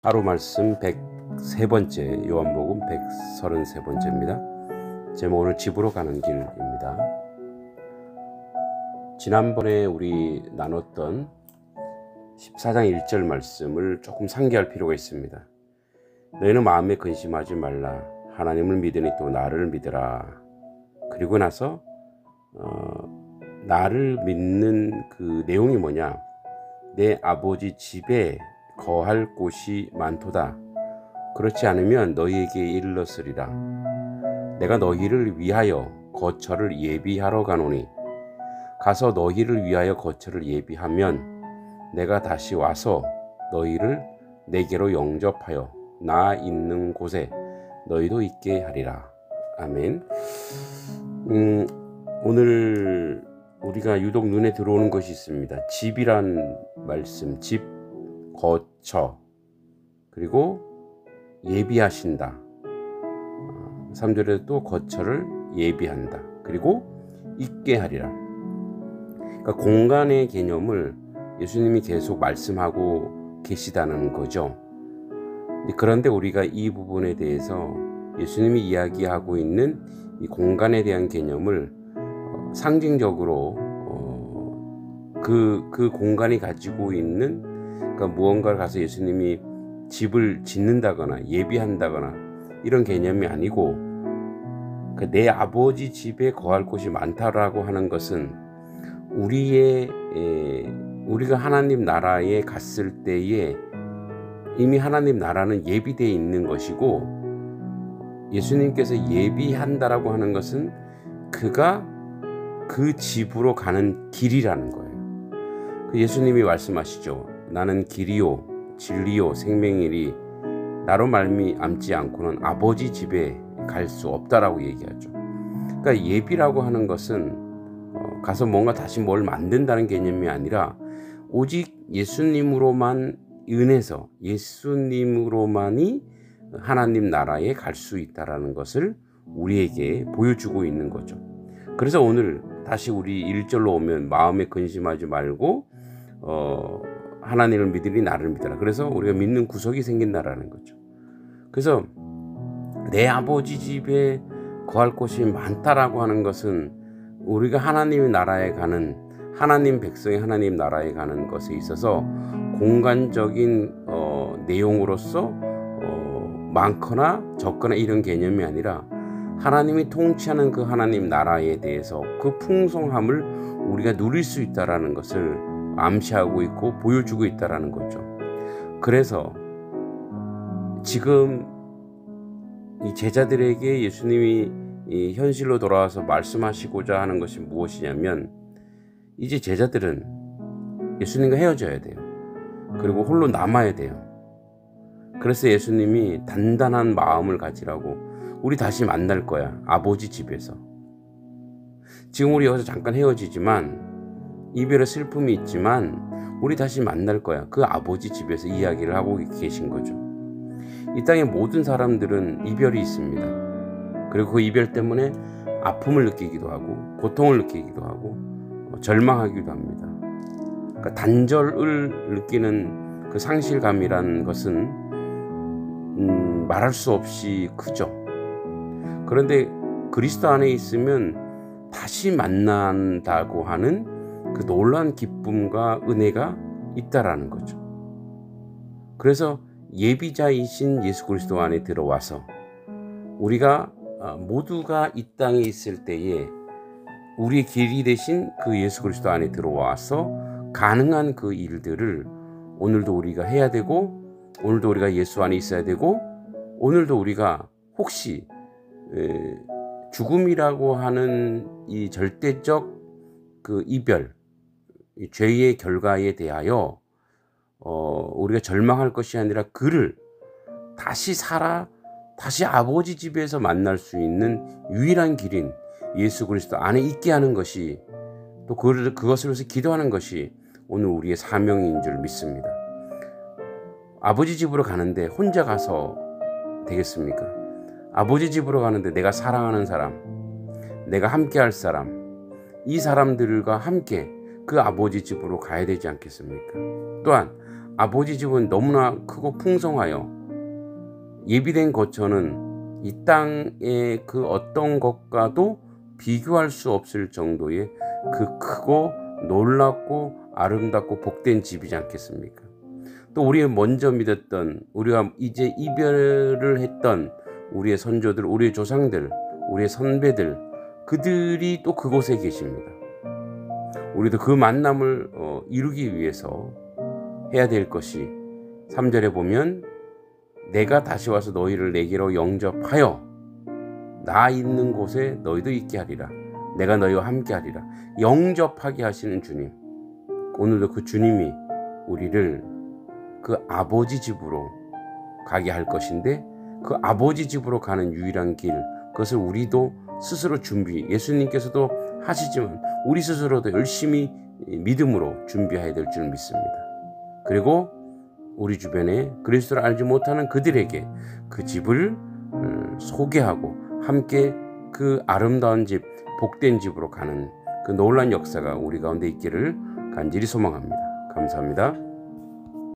하루 말씀 103번째, 요한복음 133번째입니다. 제목 오늘 집으로 가는 길입니다. 지난번에 우리 나눴던 14장 1절 말씀을 조금 상기할 필요가 있습니다. 너희는 마음에 근심하지 말라. 하나님을 믿으니 또 나를 믿으라. 그리고 나서 나를 믿는 그 내용이 뭐냐? 내 아버지 집에 거할 곳이 많도다. 그렇지 않으면 너희에게 일렀으리라. 내가 너희를 위하여 거처를 예비하러 가노니 가서 너희를 위하여 거처를 예비하면 내가 다시 와서 너희를 내게로 영접하여 나 있는 곳에 너희도 있게 하리라. 아멘. 오늘 우리가 유독 눈에 들어오는 것이 있습니다. 집이란 말씀, 집, 거처, 그리고 예비하신다. 3절에 또 거처를 예비한다. 그리고 있게 하리라. 그러니까 공간의 개념을 예수님이 계속 말씀하고 계시다는 거죠. 그런데 우리가 이 부분에 대해서 예수님이 이야기하고 있는 이 공간에 대한 개념을 상징적으로 그 공간이 가지고 있는, 그러니까 무언가를 가서 예수님이 집을 짓는다거나 예비한다거나 이런 개념이 아니고, 그러니까 내 아버지 집에 거할 곳이 많다라고 하는 것은 우리가 하나님 나라에 갔을 때에 이미 하나님 나라는 예비되어 있는 것이고, 예수님께서 예비한다라고 하는 것은 그가 그 집으로 가는 길이라는 거예요. 예수님이 말씀하시죠. 나는 길이요 진리요 생명이니 나로 말미암지 않고는 아버지 집에 갈 수 없다라고 얘기하죠. 그러니까 예비라고 하는 것은 가서 뭔가 다시 뭘 만든다는 개념이 아니라 오직 예수님으로만 은혜서 예수님으로만이 하나님 나라에 갈 수 있다라는 것을 우리에게 보여주고 있는 거죠. 그래서 오늘 다시 우리 1절로 오면 마음에 근심하지 말고 하나님을 믿으니 나를 믿어라. 그래서 우리가 믿는 구석이 생긴다라는 거죠. 그래서 내 아버지 집에 거할 곳이 많다라고 하는 것은 우리가 하나님의 나라에 가는, 하나님 백성이 하나님 나라에 가는 것에 있어서 공간적인 내용으로서 많거나 적거나 이런 개념이 아니라 하나님이 통치하는 그 하나님 나라에 대해서 그 풍성함을 우리가 누릴 수 있다라는 것을 암시하고 있고 보여주고 있다라는 거죠. 그래서 지금 이 제자들에게 예수님이 이 현실로 돌아와서 말씀하시고자 하는 것이 무엇이냐면, 이제 제자들은 예수님과 헤어져야 돼요. 그리고 홀로 남아야 돼요. 그래서 예수님이 단단한 마음을 가지라고, 우리 다시 만날 거야. 아버지 집에서. 지금 우리 여기서 잠깐 헤어지지만 이별의 슬픔이 있지만 우리 다시 만날 거야. 그 아버지 집에서 이야기를 하고 계신 거죠. 이 땅의 모든 사람들은 이별이 있습니다. 그리고 그 이별 때문에 아픔을 느끼기도 하고 고통을 느끼기도 하고 절망하기도 합니다. 그러니까 단절을 느끼는 그 상실감이란 것은 말할 수 없이 크죠. 그런데 그리스도 안에 있으면 다시 만난다고 하는 그 놀라운 기쁨과 은혜가 있다라는 거죠. 그래서 예비자이신 예수 그리스도 안에 들어와서 우리가 모두가 이 땅에 있을 때에 우리의 길이 되신 그 예수 그리스도 안에 들어와서 가능한 그 일들을 오늘도 우리가 해야 되고, 오늘도 우리가 예수 안에 있어야 되고, 오늘도 우리가 혹시 죽음이라고 하는 이 절대적 그 이별, 이 죄의 결과에 대하여 우리가 절망할 것이 아니라 그를 다시 다시 아버지 집에서 만날 수 있는 유일한 길인 예수 그리스도 안에 있게 하는 것이, 또 그것을 위해서 기도하는 것이 오늘 우리의 사명인 줄 믿습니다. 아버지 집으로 가는데 혼자 가서 되겠습니까? 아버지 집으로 가는데 내가 사랑하는 사람, 내가 함께 할 사람, 이 사람들과 함께 그 아버지 집으로 가야 되지 않겠습니까? 또한 아버지 집은 너무나 크고 풍성하여 예비된 거처는 이 땅의 그 어떤 것과도 비교할 수 없을 정도의 그 크고 놀랍고 아름답고 복된 집이지 않겠습니까? 또 우리의 먼저 믿었던, 우리가 이제 이별을 했던 우리의 선조들, 우리의 조상들, 우리의 선배들, 그들이 또 그곳에 계십니다. 우리도 그 만남을 이루기 위해서 해야 될 것이 3절에 보면 내가 다시 와서 너희를 내게로 영접하여 나 있는 곳에 너희도 있게 하리라. 내가 너희와 함께 하리라. 영접하게 하시는 주님. 오늘도 그 주님이 우리를 그 아버지 집으로 가게 할 것인데, 그 아버지 집으로 가는 유일한 길, 그것을 우리도 스스로 예수님께서도 하시지만 우리 스스로도 열심히 믿음으로 준비해야 될 줄 믿습니다. 그리고 우리 주변에 그리스도를 알지 못하는 그들에게 그 집을 소개하고 함께 그 아름다운 집, 복된 집으로 가는 그 놀라운 역사가 우리 가운데 있기를 간절히 소망합니다. 감사합니다.